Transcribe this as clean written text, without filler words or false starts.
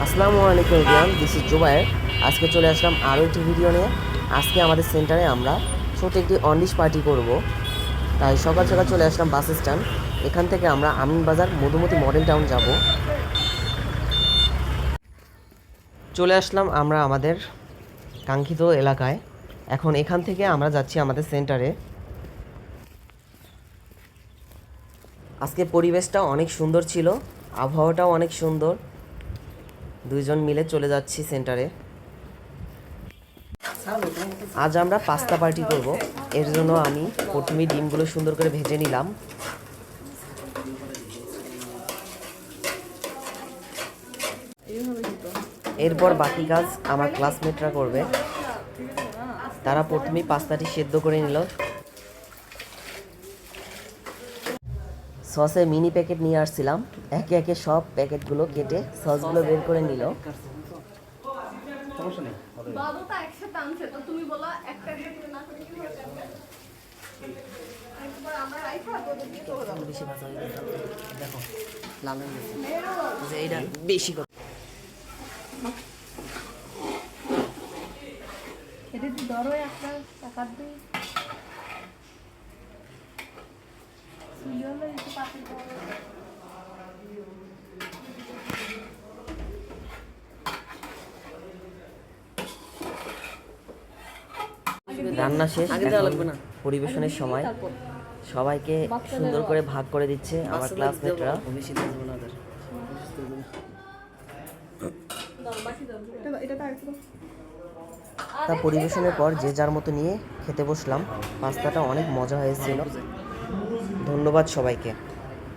আসসালামু আলাইকুম everyone, this is Zubair. আজকে চলে আসলাম আরও একটি ভিডিও নিয়ে। আজকে আমাদের সেন্টারে আমরা ছোট একটি অনডিশ পার্টি করব, তাই সকাল সকাল চলে আসলাম বাস স্ট্যান্ড। এখান থেকে আমরা আমিনবাজার মধুমতি মডেল টাউন যাব। চলে আসলাম আমরা আমাদের কাঙ্ক্ষিত এলাকায়। এখন এখান থেকে আমরা যাচ্ছি আমাদের সেন্টারে। আজকে পরিবেশটা অনেক সুন্দর ছিল, আবহাওয়াটাও অনেক সুন্দর। দুইজন মিলে চলে যাচ্ছি সেন্টারে। আজ আমরা পাস্তা পার্টি করব। এর জন্য আমি প্রথমেই ডিমগুলো সুন্দর করে ভেজে নিলাম। এরপর বাকি কাজ আমার ক্লাসমেটরা করবে। তারা প্রথমেই পাস্তাটি সেদ্ধ করে নিল। সসের মিনি প্যাকেট নিয়ে আসছিলাম, একে একে সব প্যাকেটগুলো কেটে সসগুলো বের করে নিল। দেখো লাল হয়ে গেছে, এইটা বেশি করে রান্না শেষ, এখন পরিবেশনের সময়। সবাইকে সুন্দর করে ভাগ করে দিচ্ছে আমার ক্লাসমেটরা। তা পরিবেশনের পর যে যার মতো নিয়ে খেতে বসলাম। পাস্তাটা অনেক মজা হয়েছিল। ধন্যবাদ সবাইকে।